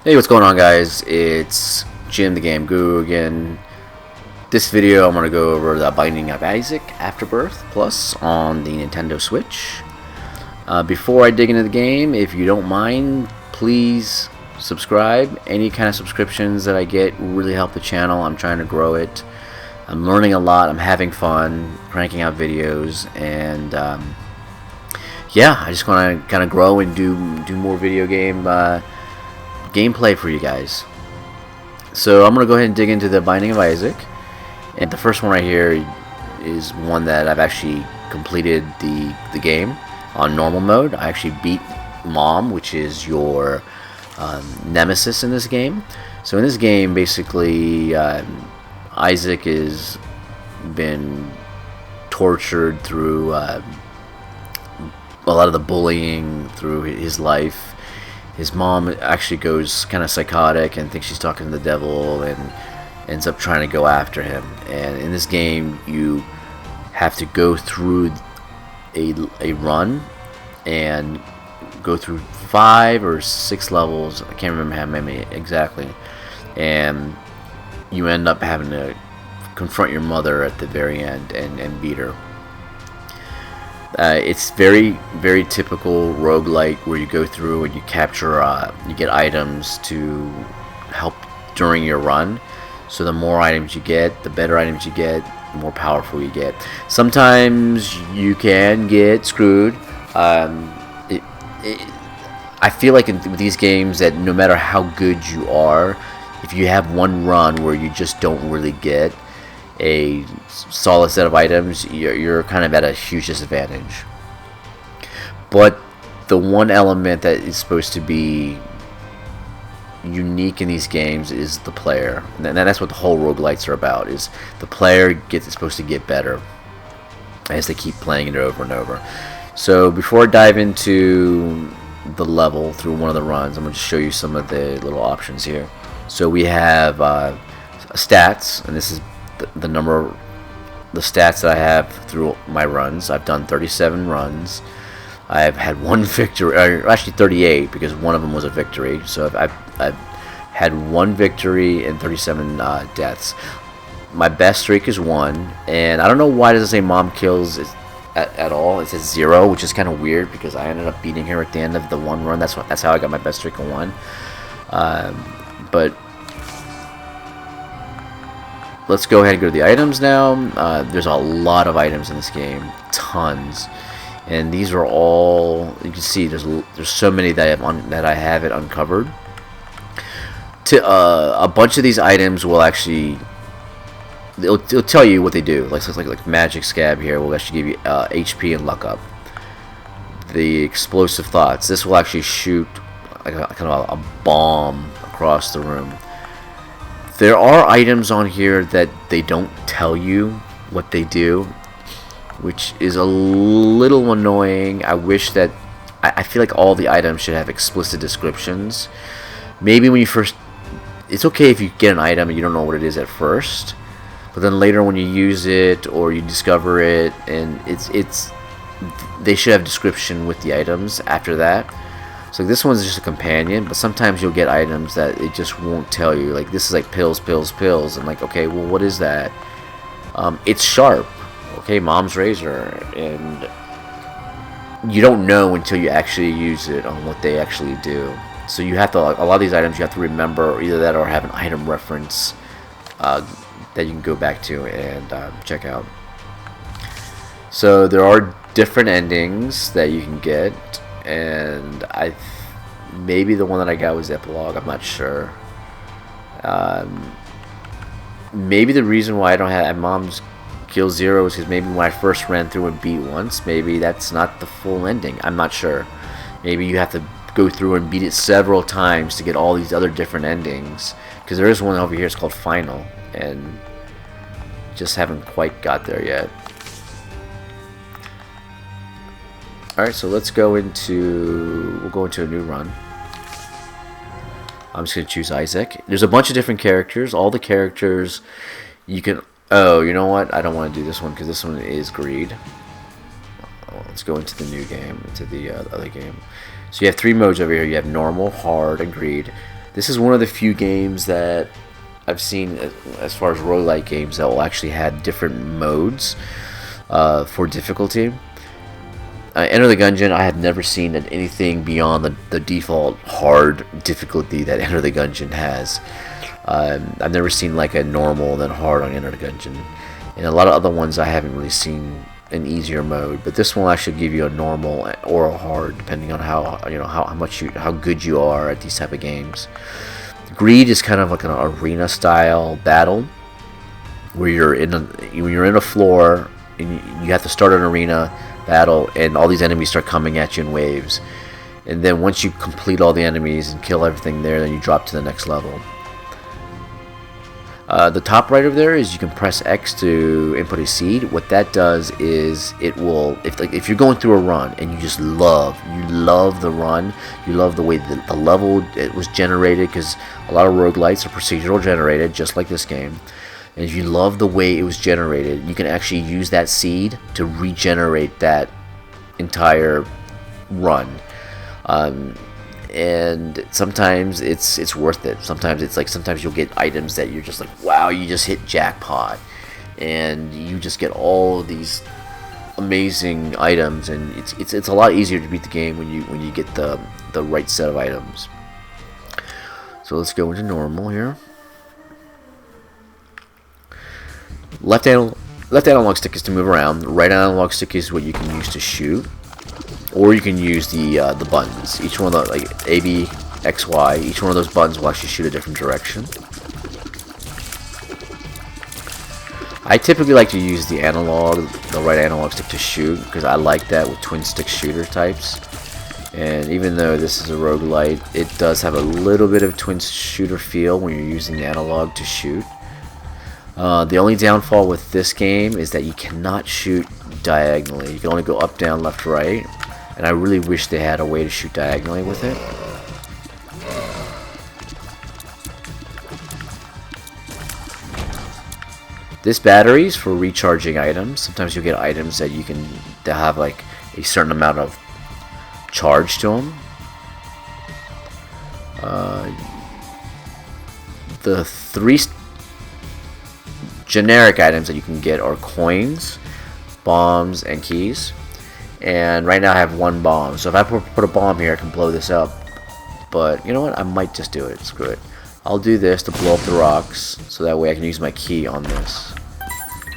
Hey, what's going on, guys? It's Jim the Game Guru again. This video I'm going to go over the Binding of Isaac Afterbirth Plus on the Nintendo Switch. Before I dig into the game, if you don't mind, please subscribe. Any kind of subscriptions that I get really help the channel. I'm trying to grow it. I'm learning a lot. I'm having fun cranking out videos, and yeah, I just want to kind of grow and do more video game gameplay for you guys. So I'm gonna go ahead and dig into the Binding of Isaac, and the first one right here is one that I've actually completed the game on normal mode. I actually beat Mom, which is your nemesis in this game. So in this game, basically, Isaac has been tortured through a lot of the bullying through his life. His mom actually goes kind of psychotic and thinks she's talking to the devil and ends up trying to go after him. And in this game, you have to go through a run and go through 5 or 6 levels. I can't remember how many exactly. And you end up having to confront your mother at the very end and beat her. It's very typical roguelite where you go through and you capture, you get items to help during your run. So the more items you get, the better items you get, the more powerful you get. Sometimes you can get screwed. I feel like with these games that no matter how good you are, if you have one run where you just don't really get a solid set of items, you're kind of at a huge disadvantage. But the one element that is supposed to be unique in these games is the player, and that's what the whole roguelites are about. Is the player supposed to get better as they keep playing it over and over. So before I dive into the level through one of the runs, I'm going to show you some of the little options here. So we have stats, and this is the number, the stats that I have through my runs. I've done 37 runs. I've had one victory, or actually 38, because one of them was a victory. So I've had one victory and 37 deaths. My best streak is 1, and I don't know why it doesn't say Mom kills at all. It says 0, which is kind of weird because I ended up beating her at the end of the one run. That's how I got my best streak of 1. But let's go ahead and go to the items now. There's a lot of items in this game, tons, and these are all, you can see there's so many that I haven't uncovered. A bunch of these items will actually, it'll tell you what they do. Like magic scab here will actually give you HP and luck up. The explosive thoughts, this will actually shoot like kind of a bomb across the room. There are items on here that they don't tell you what they do, which is a little annoying. I wish that, I feel like all the items should have explicit descriptions. Maybe when you first, it's okay if you get an item and you don't know what it is at first, but then later when you use it or you discover it, and they should have description with the items after that. So this one's just a companion, but sometimes you'll get items that it just won't tell you. Like this is like pills, and like, okay, well, what is that? It's sharp. Okay, Mom's razor, and you don't know until you actually use it on what they actually do. So you have to, a lot of these items you have to remember either that or have an item reference that you can go back to and check out. So there are different endings that you can get. And maybe the one that I got was epilogue. I'm not sure. Maybe the reason why I don't have Mom's kill 0 is because maybe when I first ran through and beat once, maybe that's not the full ending. I'm not sure. Maybe you have to go through and beat it several times to get all these other different endings. Because there is one over here. It's called Final, and just haven't quite got there yet. Alright, so let's go into, we'll go into a new run. I'm just going to choose Isaac. There's a bunch of different characters. All the characters you can, oh, you know what? I don't want to do this one because this one is greed. Let's go into the new game, into the other game. So you have 3 modes over here. You have normal, hard, and greed. This is one of the few games that I've seen, as far as roguelite games, that will actually have different modes for difficulty. Enter the Gungeon, I have never seen anything beyond the default hard difficulty that Enter the Gungeon has. I've never seen like a normal then hard on Enter the Gungeon, and a lot of other ones I haven't really seen an easier mode. But this one will actually give you a normal or a hard, depending on how good you are at these type of games. Greed is kind of like an arena style battle where you're in a floor and you have to start an arena battle, and all these enemies start coming at you in waves. And then once you complete all the enemies and kill everything there, then you drop to the next level. The top right over there is you can press X to input a seed. What that does is it will, if you're going through a run and you love the run, you love the way the level it was generated, because a lot of roguelites are procedural generated, just like this game. And if you love the way it was generated, you can actually use that seed to regenerate that entire run. And sometimes it's worth it. Sometimes you'll get items that you're just like, wow, you just hit jackpot, and you just get all of these amazing items, and it's a lot easier to beat the game when you get the right set of items. So let's go into normal here. Left analog stick is to move around. Right analog stick is what you can use to shoot, or you can use the buttons. Each one of the, like A, B, X, Y, each one of those buttons will actually shoot a different direction. I typically like to use the right analog stick to shoot, because I like that with twin stick shooter types. And even though this is a roguelite, it does have a little bit of twin shooter feel when you're using the analog to shoot. The only downfall with this game is that you cannot shoot diagonally. You can only go up, down, left, right. And I really wish they had a way to shoot diagonally with it. This battery is for recharging items. Sometimes you'll get items that that have like a certain amount of charge to them. The three generic items that you can get are coins, bombs, and keys. And right now I have one bomb, so if I put a bomb here, I can blow this up. But you know what, I might just do it. Screw it. I'll do this to blow up the rocks, so that way I can use my key on this.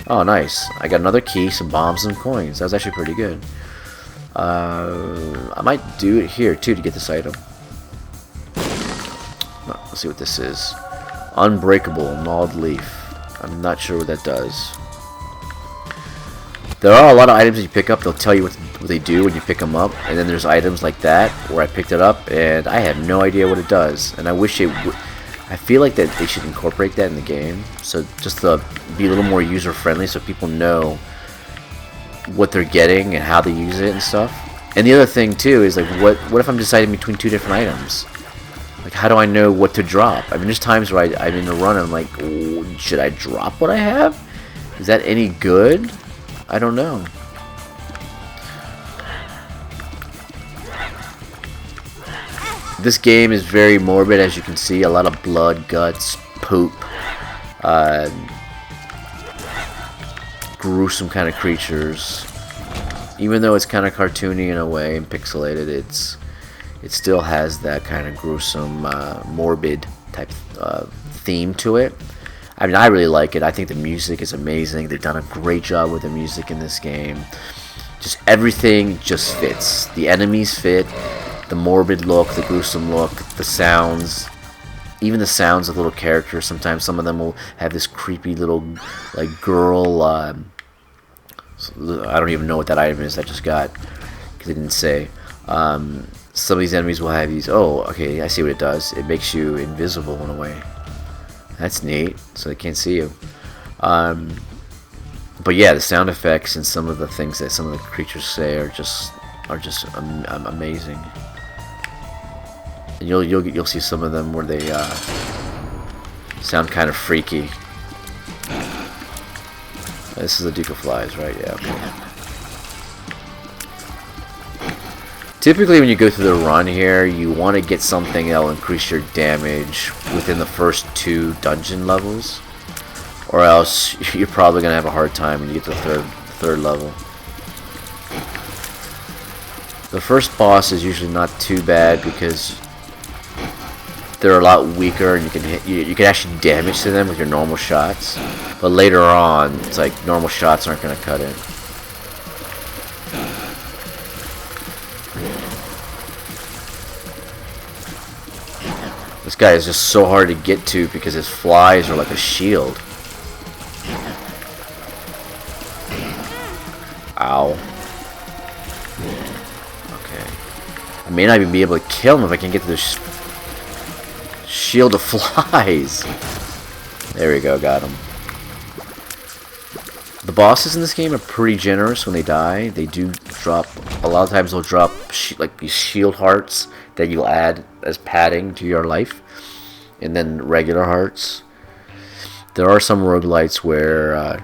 Oh, nice. I got another key, some bombs, and coins. That was actually pretty good. I might do it here too to get this item. Let's see what this is. Unbreakable, gnawed leaf. I'm not sure what that does. There are a lot of items that you pick up, they'll tell you what they do when you pick them up, and then there's items like that where I picked it up and I have no idea what it does, and I wish it would. I feel like that they should incorporate that in the game, so just to be a little more user friendly, so people know what they're getting and how they use it and stuff. And the other thing too is like, what if I'm deciding between two different items? Like, how do I know what to drop? I mean, there's times where I'm in a run and I'm like, oh, should I drop what I have? Is that any good? I don't know. This game is very morbid, as you can see. A lot of blood, guts, poop, gruesome kind of creatures. Even though it's kind of cartoony in a way and pixelated, it still has that kind of gruesome, morbid type theme to it. I mean, I really like it. I think the music is amazing. They've done a great job with the music in this game. Just everything just fits. The enemies fit, the morbid look, the gruesome look, the sounds, even the sounds of little characters. Sometimes some of them will have this creepy little like girl. I don't even know what that item is I just got because it didn't say. Some of these enemies will have these. Oh, okay, I see what it does. It makes you invisible in a way. That's neat, so they can't see you. But yeah, the sound effects and some of the things that some of the creatures say are just amazing. And you'll see some of them where they sound kind of freaky. This is the Duke of Flies, right? Yeah. Okay. Typically when you go through the run here, you want to get something that will increase your damage within the first 2 dungeon levels, or else you're probably going to have a hard time when you get to the third level. The first boss is usually not too bad because they're a lot weaker and you can actually damage to them with your normal shots, but later on it's like normal shots aren't going to cut it. This guy is just so hard to get to because his flies are like a shield. Ow. Okay. I may not even be able to kill him if I can get to this shield of flies. There we go, got him. The bosses in this game are pretty generous when they die. They do drop, a lot of times they'll drop like these shield hearts that you'll add as padding to your life, and then regular hearts. There are some roguelites where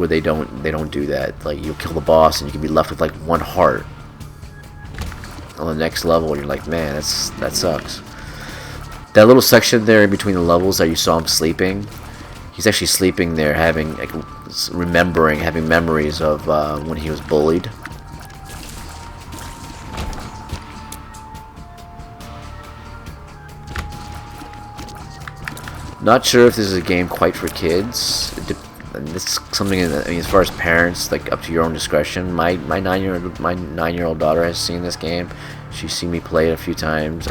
they don't do that. Like you'll kill the boss and you can be left with like 1 heart on the next level, and you're like, man, that sucks. That little section there in between the levels that you saw him sleeping, he's actually sleeping there, having memories of when he was bullied. Not sure if this is a game quite for kids. And this is something that, I mean, as far as parents, like up to your own discretion. My 9-year-old daughter has seen this game. She's seen me play it a few times.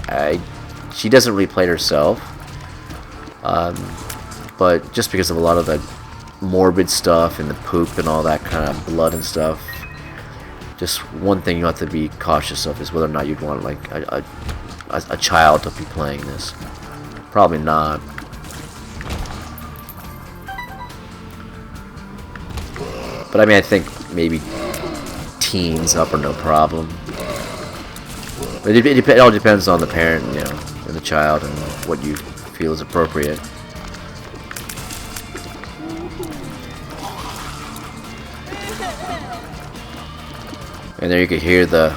She doesn't really play it herself, but just because of a lot of the morbid stuff and the poop and all that kind of blood and stuff, just one thing you have to be cautious of is whether or not you'd want like a child to be playing this. Probably not. But I mean, I think maybe teens up are no problem. But it all depends on the parent, you know, and the child, and what you feel is appropriate. And there you can hear the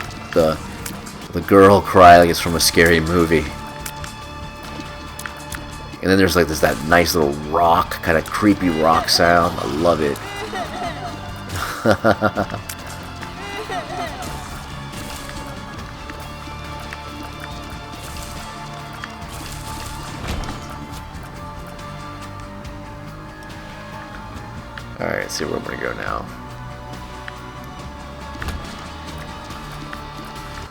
girl cry like it's from a scary movie. And then there's like that nice little rock, kind of creepy rock sound. I love it. Alright, let's see where I'm gonna go now.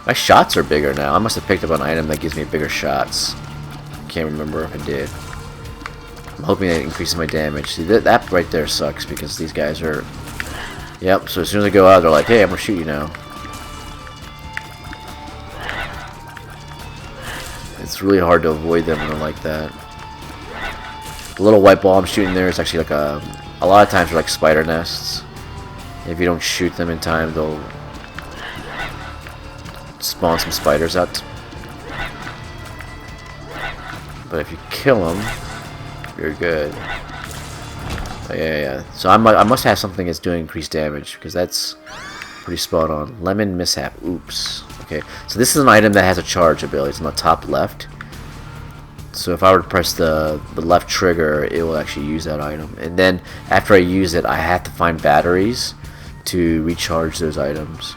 My shots are bigger now. I must have picked up an item that gives me bigger shots. Can't remember if I did. I'm hoping that increases my damage. See, that right there sucks because these guys are... Yep, so as soon as I go out, they're like, hey, I'm gonna shoot you now. It's really hard to avoid them when they're like that. The little white ball I'm shooting there is actually like a lot of times they're like spider nests. If you don't shoot them in time, they'll spawn some spiders out. But if you kill them, you're good. Yeah. So I must have something that's doing increased damage, because that's pretty spot on. Lemon mishap. Oops. Okay. So this is an item that has a charge ability. It's on the top left. So if I were to press the left trigger, it will actually use that item. And then after I use it, I have to find batteries to recharge those items.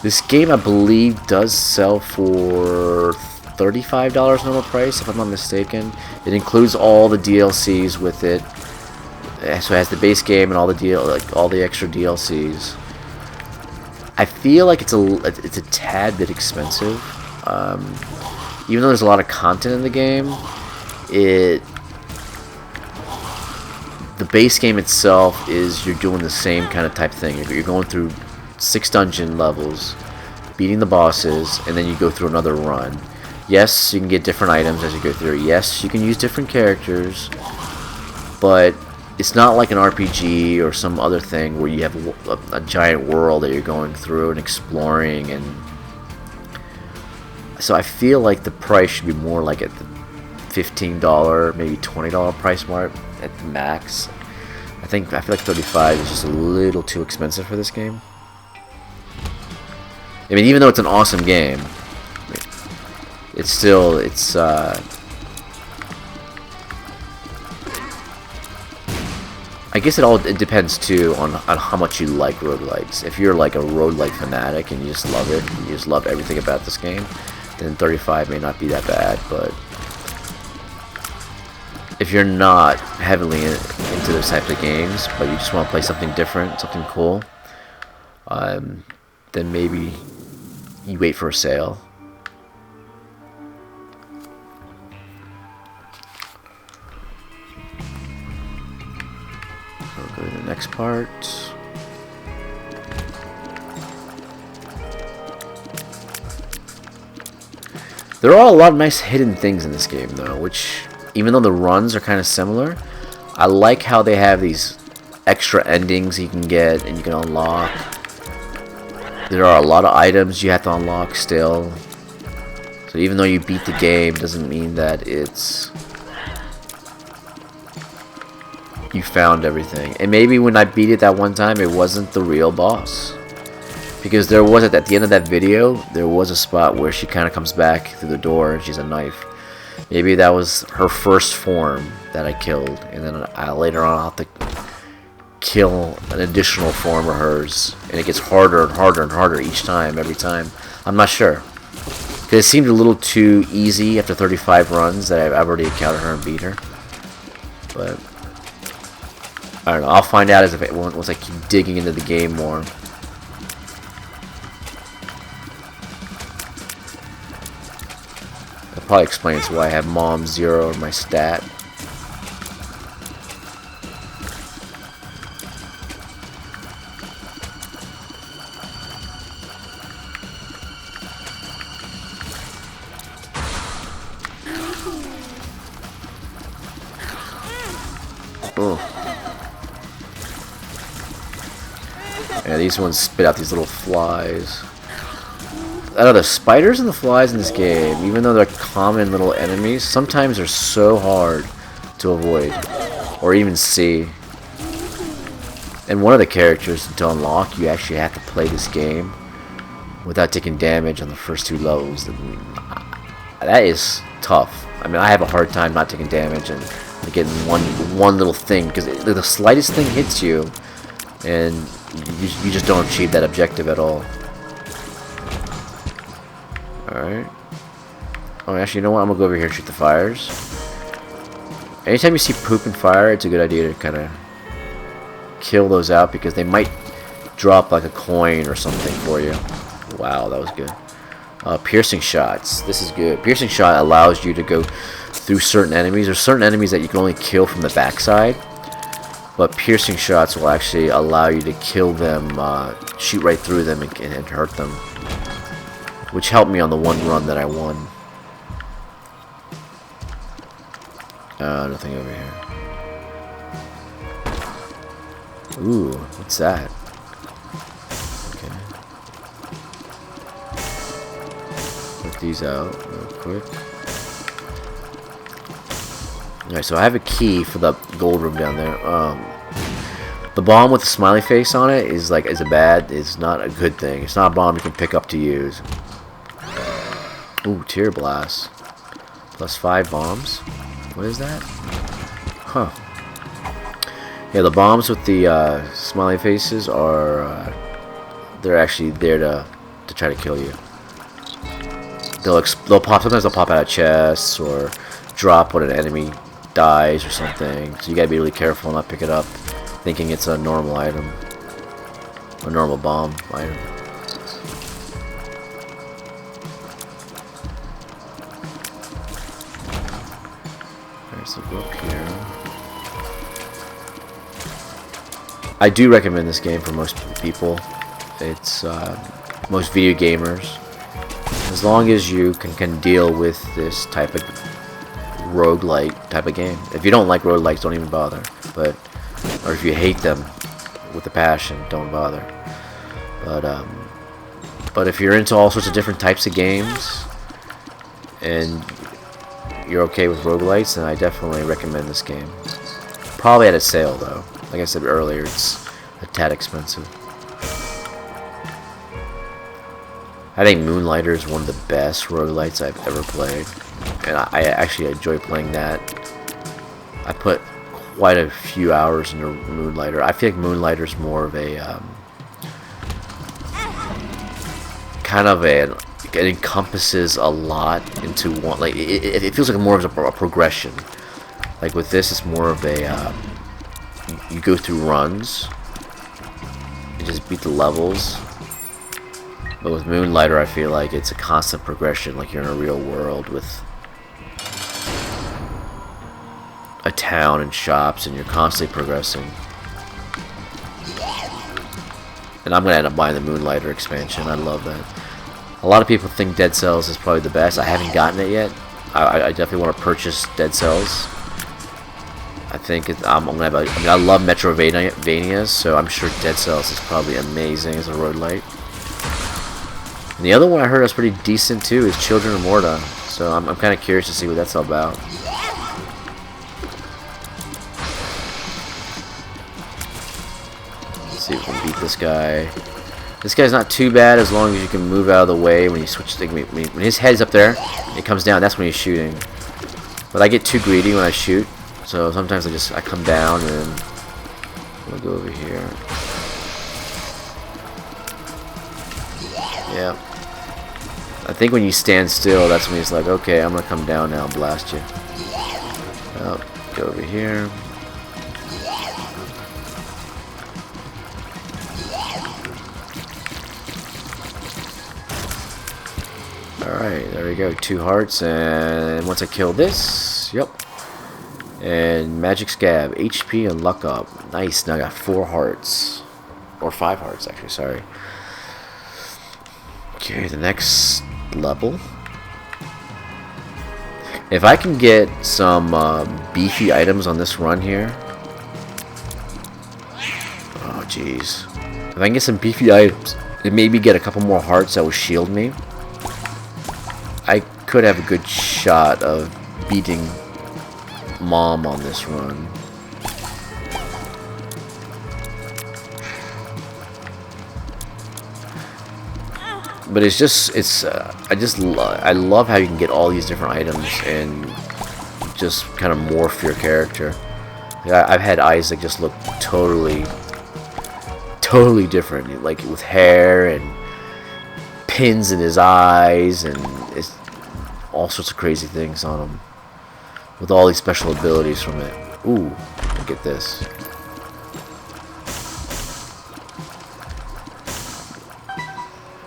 This game, I believe, does sell for $35 normal price, if I'm not mistaken. It includes all the DLCs with it, so it has the base game and all the extra DLCs. I feel like it's a tad bit expensive, even though there's a lot of content in the game. The base game itself is you're doing the same kind of type thing. You're going through 6 dungeon levels, beating the bosses, and then you go through another run. Yes, you can get different items as you go through. Yes, you can use different characters, but it's not like an RPG or some other thing where you have a giant world that you're going through and exploring. And so I feel like the price should be more like at the $15, maybe $20 price mark at the max. I feel like 35 is just a little too expensive for this game. I mean, even though it's an awesome game, it's still, I guess it depends too on how much you like roguelites. If you're like a roguelite fanatic and you just love it, and you just love everything about this game, then 35 may not be that bad. But if you're not heavily into those types of games, but you just want to play something different, something cool, then maybe you wait for a sale. We'll go to the next part. There are a lot of nice hidden things in this game, though, which, even though the runs are kind of similar, I like how they have these extra endings you can get and you can unlock. There are a lot of items you have to unlock still. So even though you beat the game, doesn't mean that you found everything. And maybe when I beat it that one time, it wasn't the real boss. Because there was, at the end of that video, there was a spot where she kind of comes back through the door and she's a knife. Maybe that was her first form that I killed. And then later on I'll have to kill an additional form of hers. And it gets harder and harder and harder each time, every time. I'm not sure. Because it seemed a little too easy after 35 runs that I've already encountered her and beat her. But I don't know. I'll find out once I keep digging into the game more. That probably explains why I have Mom 0 in my stat. Oh. Yeah, these ones spit out these little flies. I don't know, the spiders and the flies in this game, even though they're common little enemies, sometimes they're so hard to avoid or even see. And one of the characters to unlock, you actually have to play this game without taking damage on the first 2 levels. And that is tough. I mean, I have a hard time not taking damage and getting one little thing, because the slightest thing hits you and you just don't achieve that objective at all. Alright. Oh, actually, you know what? I'm gonna go over here and shoot the fires. Anytime you see poop and fire, it's a good idea to kind of kill those out, because they might drop like a coin or something for you. Wow, that was good. Piercing shots. This is good. Piercing shot allows you to go through certain enemies. There's certain enemies that you can only kill from the backside, but piercing shots will actually allow you to kill them, shoot right through them and hurt them, which helped me on the one run that I won. Nothing over here. Ooh, what's that? Okay. Put these out real quick. Alright, so I have a key for the gold room down there. The bomb with the smiley face on it is not a good thing. It's not a bomb you can pick up to use. Ooh, tear blast. Plus 5 bombs. What is that? Huh. Yeah, the bombs with the smiley faces are they're actually there to try to kill you. They'll pop. Sometimes they'll pop out of chests or drop when an enemy dies or something. So you gotta be really careful and not pick it up, thinking it's a normal item, a normal bomb item. Alright, so go up here. I do recommend this game for most people. It's most video gamers, as long as you can deal with this type of roguelite type of game. If you don't like roguelites, don't even bother. Or if you hate them with a passion, don't bother. But if you're into all sorts of different types of games and you're okay with roguelites, then I definitely recommend this game. Probably at a sale though. like I said earlier, it's a tad expensive. I think Moonlighter is one of the best roguelites I've ever played, and I actually enjoy playing that. I put quite a few hours into Moonlighter. I feel like Moonlighter is more of a kind of it encompasses a lot into one. Like it feels like more of a progression. Like with this, it's more of a you go through runs, you just beat the levels. But with Moonlighter, I feel like it's a constant progression, like you're in a real world with a town and shops, and you're constantly progressing. And I'm gonna end up buying the Moonlighter expansion. I love that. A lot of people think Dead Cells is probably the best. I haven't gotten it yet. I definitely want to purchase Dead Cells. I think I'm gonna have. I mean, I love Metroidvanias, so I'm sure Dead Cells is probably amazing as a roguelite. And the other one I heard was pretty decent too is Children of Morta. So I'm kind of curious to see what that's all about. Let's see if we can beat this guy. This guy's not too bad as long as you can move out of the way when you switch. When his head's up there, it comes down. That's when he's shooting. But I get too greedy when I shoot, so sometimes I come down and we'll go over here. Yeah. I think when you stand still, that's when he's like, okay, I'm gonna come down now and blast you. Oh, go over here. Alright, there we go. 2 hearts, and once I kill this, yep. And Magic Scab, HP and Luck Up. Nice, now I got 4 hearts. Or 5 hearts, actually, sorry. Okay, the next level. If I can get some beefy items on this run here. Oh, jeez. If I can get some beefy items and maybe get a couple more hearts that will shield me, I could have a good shot of beating Mom on this run. But it's just, I love how you can get all these different items and just kind of morph your character. I've had Isaac just look totally different, like with hair and pins in his eyes and it's all sorts of crazy things on him with all these special abilities from it. Ooh, look at this.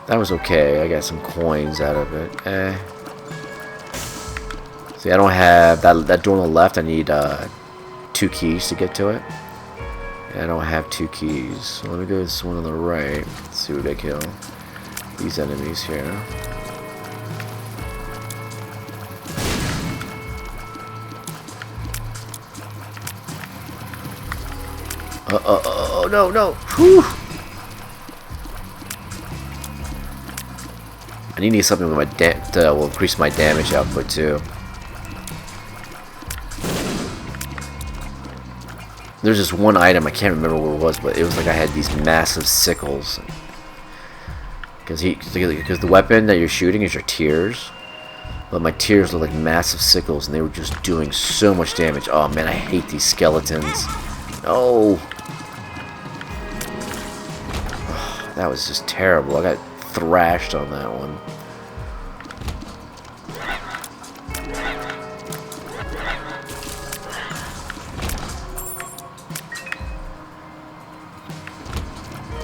That was okay. I got some coins out of it. See, I don't have that door on the left. I need 2 keys to get to it. And I don't have 2 keys. So let me go to this one on the right. Let's see what I kill. These enemies here. Oh no! Whew. I need something with my that will increase my damage output too. There's this one item, I can't remember what it was, but it was like I had these massive sickles. Because the weapon that you're shooting is your tears. But my tears look like massive sickles and they were just doing so much damage. Oh man, I hate these skeletons. No! Oh, that was just terrible. I got thrashed on that one.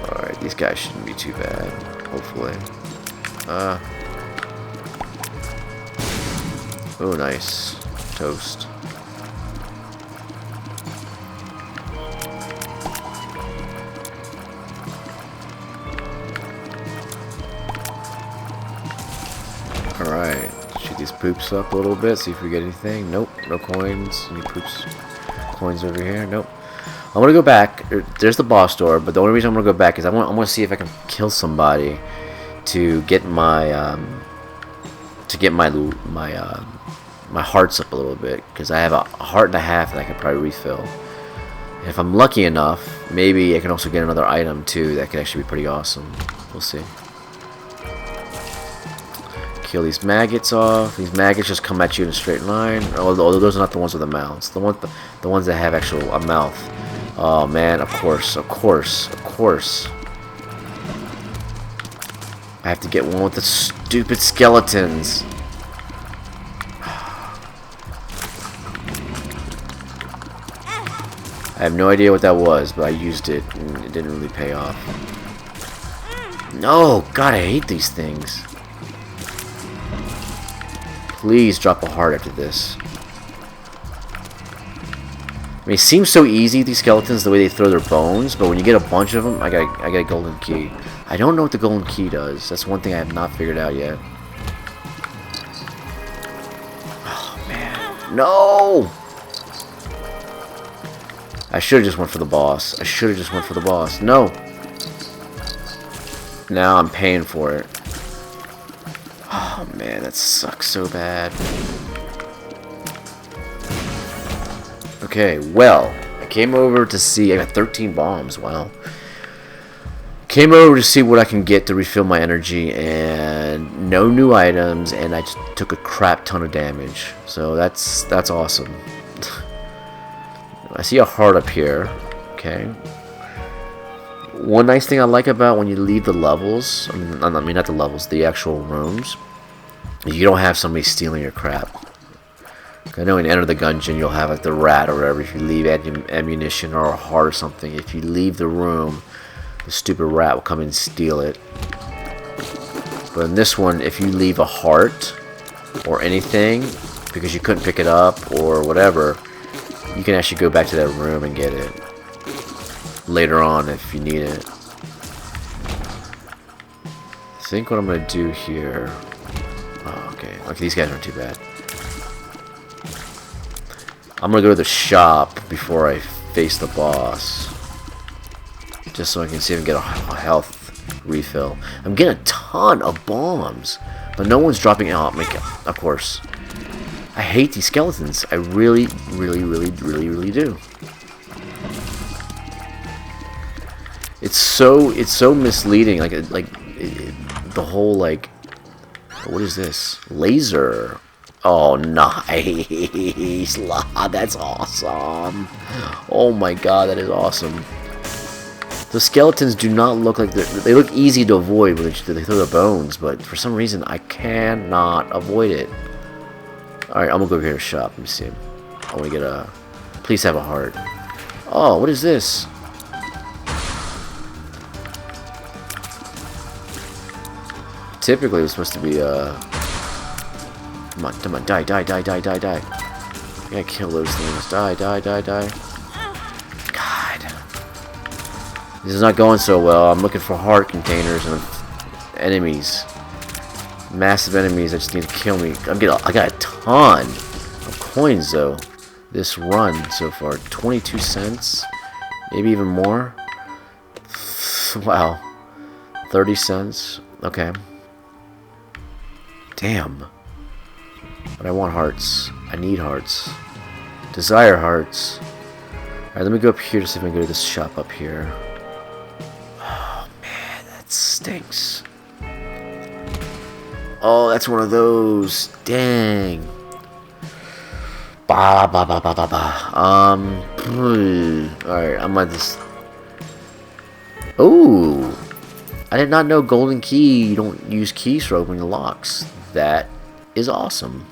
Alright, these guys shouldn't be too bad, hopefully. Oh, nice. Toast. Alright, shoot these poops up a little bit, see if we get anything. Nope, no coins. Any poops? Coins over here? Nope. I'm gonna go back. There's the boss door, but the only reason I'm gonna go back is I want to see if I can kill somebody to get my my hearts up a little bit, because I have a heart and a half that I can probably refill If I'm lucky enough, maybe I can also get another item too that could actually be pretty awesome. We'll see. Kill these maggots off. These maggots just come at you in a straight line. Although those are not the ones with the mouths. The ones that have actual a mouth. Oh man, of course. I have to get one with the stupid skeletons. I have no idea what that was, but I used it and it didn't really pay off. No, God, I hate these things. Please drop a heart after this. I mean, it seems so easy, these skeletons, the way they throw their bones, but when you get a bunch of them, I got a golden key. I don't know what the golden key does. That's one thing I have not figured out yet. Oh, man. No! I should have just went for the boss. No! Now I'm paying for it. Oh, man, that sucks so bad. Okay, well, I came over to see. I got 13 bombs. Wow. Came over to see what I can get to refill my energy, and no new items, and I just took a crap ton of damage. So that's awesome. I see a heart up here. Okay. One nice thing I like about when you leave the levels, I mean not the levels, the actual rooms, is you don't have somebody stealing your crap. I know when you enter the dungeon, you'll have like the rat or whatever. If you leave ammunition or a heart or something, if you leave the room, the stupid rat will come and steal it. But in this one, if you leave a heart or anything because you couldn't pick it up or whatever, you can actually go back to that room and get it later on if you need it. I think what I'm going to do here... Oh, okay, these guys aren't too bad. I'm going to go to the shop before I face the boss. Just so I can see if I can get a health refill. I'm getting a ton of bombs, but no one's dropping out. Of course. I hate these skeletons. I really do. It's so misleading. The whole what is this? Laser. Oh, nice. That's awesome. Oh my god, that is awesome. The skeletons do not look like they look easy to avoid when they throw their bones, but for some reason I cannot avoid it. Alright, I'm gonna go over here to shop. Let me see. I wanna get a... Please have a heart. Oh, what is this? Typically it was supposed to be Come on, die. I gotta kill those things. Die. God. This is not going so well. I'm looking for heart containers and enemies. Massive enemies that just need to kill me. I got a ton of coins, though. This run so far. 22 cents. Maybe even more. Wow. 30 cents. Okay. Damn. But I want hearts. I need hearts. Desire hearts. Alright, let me go up here to see if I can go to this shop up here. Oh, man, that stinks. Oh, that's one of those. Dang. Alright, I'm at this. Ooh. I did not know golden key, you don't use keys for opening locks. That is awesome.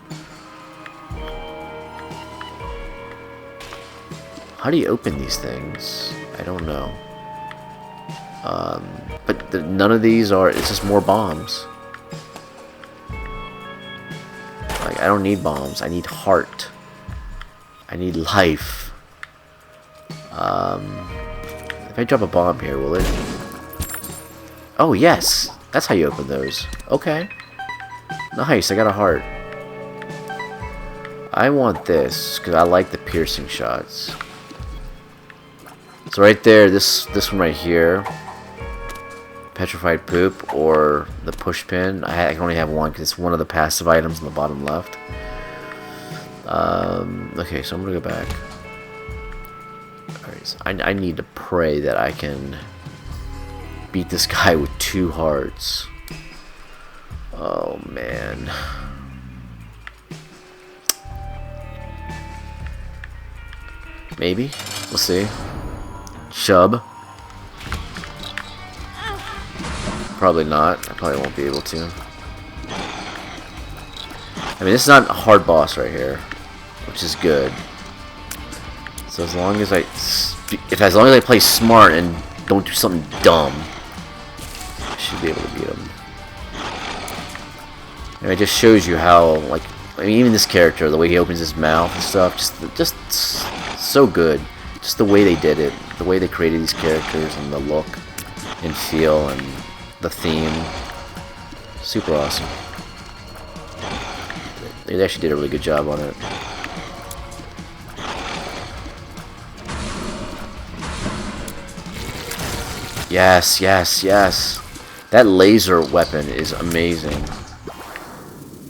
How do you open these things? I don't know. But none of these are, it's just more bombs. Like, I don't need bombs, I need heart. I need life. If I drop a bomb here, will it? Oh, yes! That's how you open those. Okay. Nice, I got a heart. I want this, because I like the piercing shots. So right there, this one right here. Petrified poop, or the push pin. I can only have one, because it's one of the passive items in the bottom left. Okay, so I'm going to go back. Alright. I need to pray that I can beat this guy with 2 hearts. Oh man. Maybe. We'll see. Shub. Probably not. I probably won't be able to. I mean, this is not a hard boss right here, which is good. So as long as I play smart and don't do something dumb, I should be able to beat him. And it just shows you how, like, I mean, even this character, the way he opens his mouth and stuff, just so good. Just the way they did it, the way they created these characters, and the look and feel and the theme, super awesome. They actually did a really good job on it. Yes, yes, yes. That laser weapon is amazing.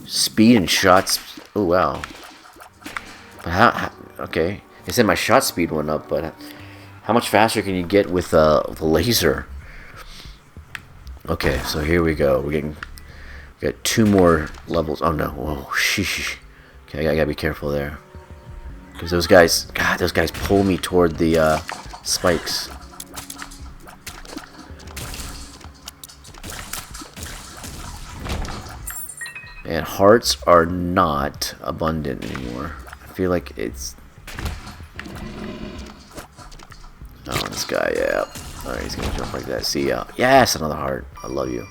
Speed and shots. Oh wow. But how? Okay, it said my shot speed went up, but how much faster can you get with the laser? Okay, so here we go. We got 2 more levels. Oh no! Whoa, sheesh. Okay, I gotta be careful there, because those guys, God, those guys pull me toward the spikes. And hearts are not abundant anymore. I feel like it's... Oh, this guy, yeah. Alright, he's gonna jump like that. See ya. Yes, another heart. I love you.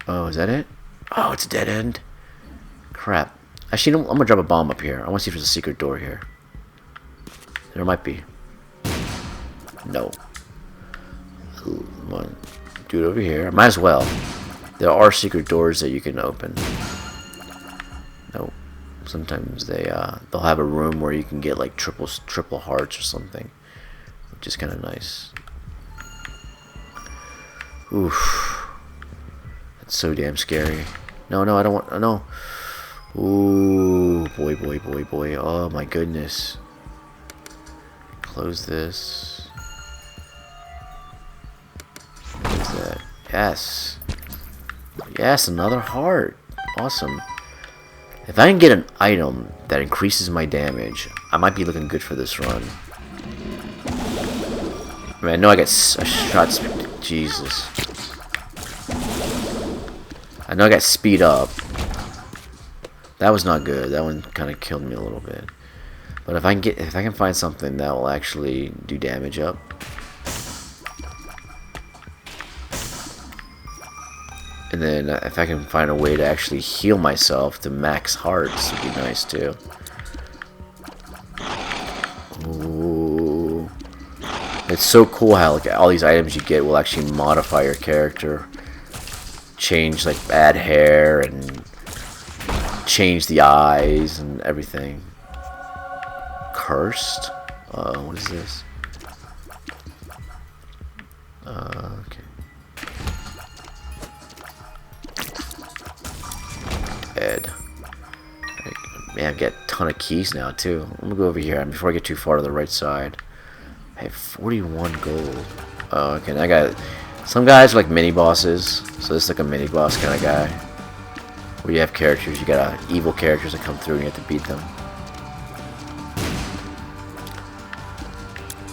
Oh, is that it? Oh, it's a dead end. Crap. Actually, I'm gonna drop a bomb up here. I wanna see if there's a secret door here. There might be. No. One. Do it over here. Might as well. There are secret doors that you can open. Nope. Sometimes they'll have a room where you can get like triple hearts or something, which is kind of nice. Oof. That's so damn scary. No, no, I don't want. No. Ooh, boy, boy, boy, boy. Oh my goodness. Close this. That. Yes. Yes, another heart. Awesome. If I can get an item that increases my damage, I might be looking good for this run. I mean, I know I got a shot speed. Jesus. I know I got speed up. That was not good. That one kind of killed me a little bit. But if I can find something that will actually do damage up. And then if I can find a way to actually heal myself to max hearts, would be nice too. Ooh. It's so cool how like all these items you get will actually modify your character. Change, like add hair and change the eyes and everything. Cursed? What is this? Okay. Ed. Man, I get a ton of keys now too. I'm gonna go over here before I get too far to the right side. I have 41 gold. Oh, okay. I got some guys are like mini bosses, so this is like a mini boss kind of guy. Where you have characters, you got evil characters that come through and you have to beat them.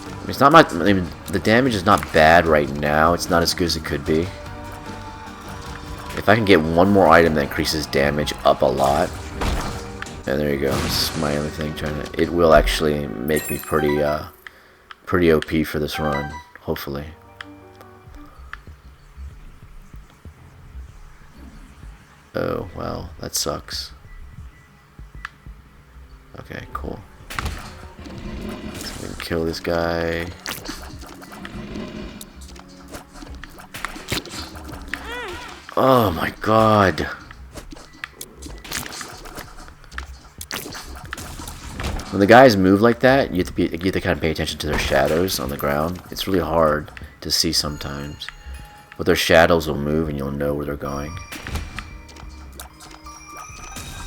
I mean, it's not much. I mean, the damage is not bad right now. It's not as good as it could be. If I can get one more item that increases damage up a lot, and there you go. This is my only thing it will actually make me pretty OP for this run, hopefully. Oh, well, that sucks. Okay, cool. So we can kill this guy. Oh my god. When the guys move like that, you have to kind of pay attention to their shadows on the ground. It's really hard to see sometimes. But their shadows will move and you'll know where they're going.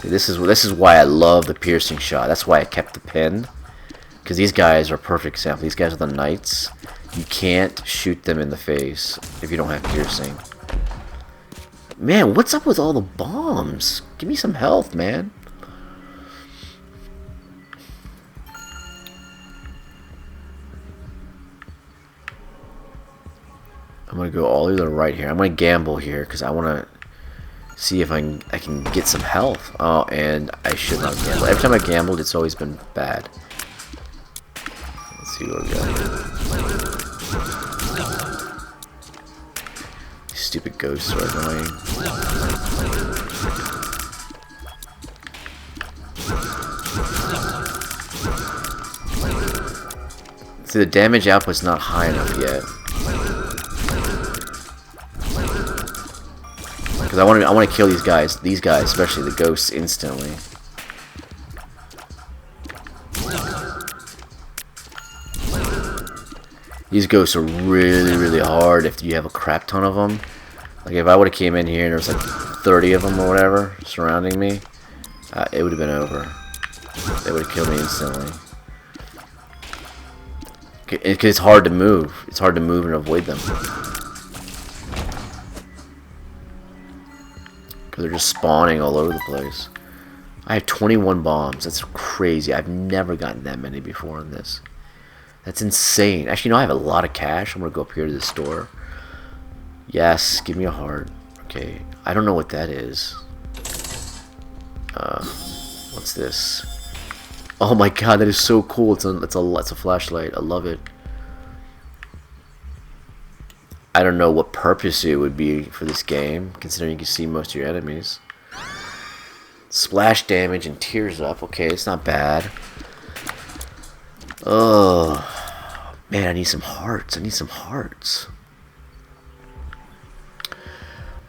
This is why I love the piercing shot. That's why I kept the pin. Because these guys are a perfect example. These guys are the knights. You can't shoot them in the face if you don't have piercing. Man, what's up with all the bombs? Give me some health, man. I'm gonna go all the way to the right here. I'm gonna gamble here because I wanna see if I can get some health. Oh, and I should not gamble. Every time I gambled, it's always been bad. Let's see what we got here. These stupid ghosts are annoying. See, the damage output's not high enough yet. Because I want to kill these guys, especially the ghosts, instantly. These ghosts are really, really hard if you have a crap ton of them. Like if I would have came in here and there was like 30 of them or whatever surrounding me, it would have been over. They would have killed me instantly. Because it's hard to move. It's hard to move and avoid them. They're just spawning all over the place. I have 21 bombs. That's crazy. I've never gotten that many before in this. That's insane. Actually, no, I have a lot of cash. I'm going to go up here to the store. Yes, give me a heart. Okay. I don't know what that is. What's this? Oh my god, that is so cool. It's a flashlight. I love it. I don't know what purpose it would be for this game, considering you can see most of your enemies. Splash damage and tears up. Okay, it's not bad. Oh, man, I need some hearts. I need some hearts.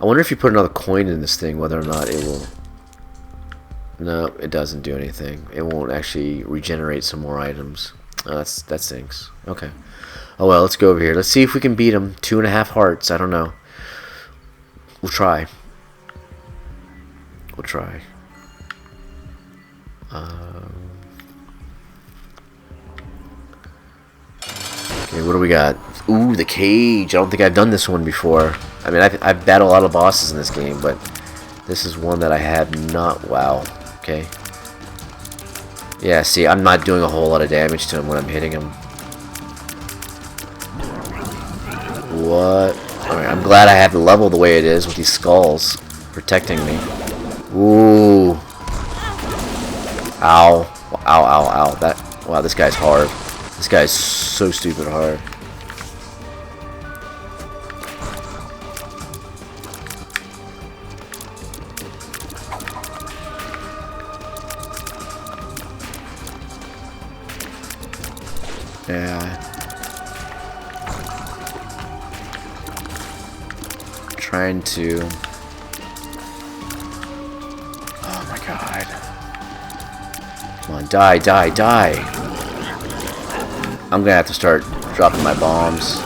I wonder if you put another coin in this thing, whether or not it will... No, it doesn't do anything. It won't actually regenerate some more items. Oh, that stinks. Okay. Oh well, let's go over here. Let's see if we can beat him. 2.5 hearts. I don't know. We'll try. We'll try. Okay, what do we got? Ooh, the cage. I don't think I've done this one before. I mean, I've battled a lot of bosses in this game, but this is one that I have not. Wow. Okay. Yeah, see, I'm not doing a whole lot of damage to him when I'm hitting him. What? Alright, I'm glad I have the level the way it is with these skulls protecting me. Ooh. Ow. Ow, ow, ow. Wow, this guy's hard. This guy's so stupid hard. Yeah. Trying to... Oh my god. Come on, die, die, die. I'm gonna have to start dropping my bombs.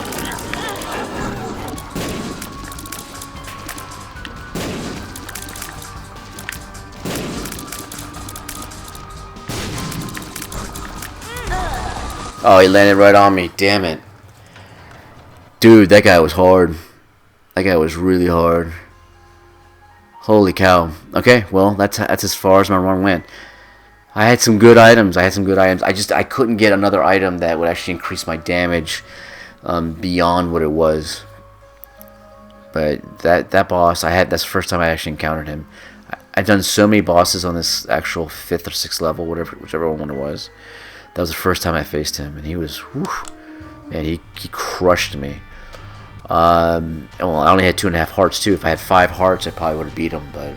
Oh, he landed right on me. Damn it. Dude, that guy was hard. That guy was really hard. Holy cow. Okay, well, that's as far as my run went. I had some good items. I couldn't get another item that would actually increase my damage beyond what it was. But that boss, that's the first time I actually encountered him. I've done so many bosses on this actual 5th or 6th level, whichever one it was. That was the first time I faced him, and he was, whew, man, he crushed me. Well, I only had 2.5 hearts too. If I had 5 hearts, I probably would have beat him. But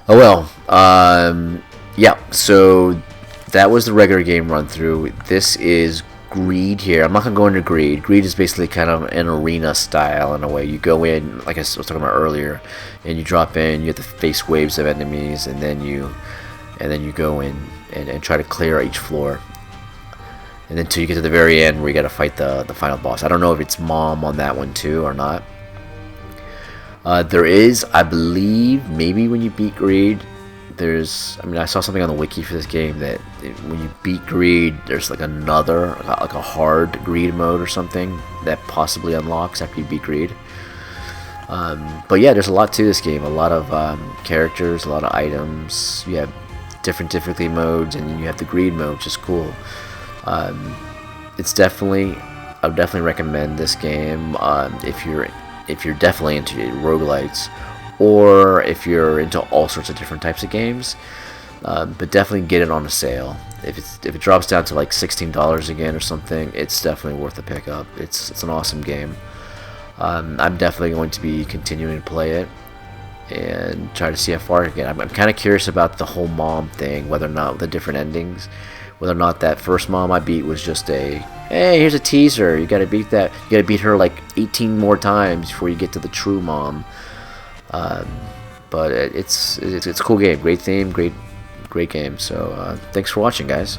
oh well. Yeah. So that was the regular game run through. This is Greed here. I'm not gonna go into Greed. Greed is basically kind of an arena style in a way. You go in, like I was talking about earlier, and you drop in. You have to face waves of enemies, and then you go in and try to clear each floor. And until you get to the very end where you gotta fight the final boss. I don't know if it's Mom on that one too or not. There is, I believe, maybe when you beat Greed, I mean, I saw something on the wiki for this game that when you beat Greed, there's like another, like a hard Greed mode or something that possibly unlocks after you beat Greed. But yeah, there's a lot to this game. A lot of characters, a lot of items. You have different difficulty modes, and then you have the Greed mode, which is cool. It's definitely, I would definitely recommend this game if you're definitely into roguelites, or if you're into all sorts of different types of games. But definitely get it on a sale. If it drops down to like $16 again or something, it's definitely worth a pickup. It's an awesome game. I'm definitely going to be continuing to play it and try to see how far I get. I'm kind of curious about the whole mom thing, whether or not the different endings, whether or not that first mom I beat was just a, hey, here's a teaser, you gotta beat that, you gotta beat her like 18 more times before you get to the true mom. But it's a cool game, great theme, great game. So thanks for watching, guys.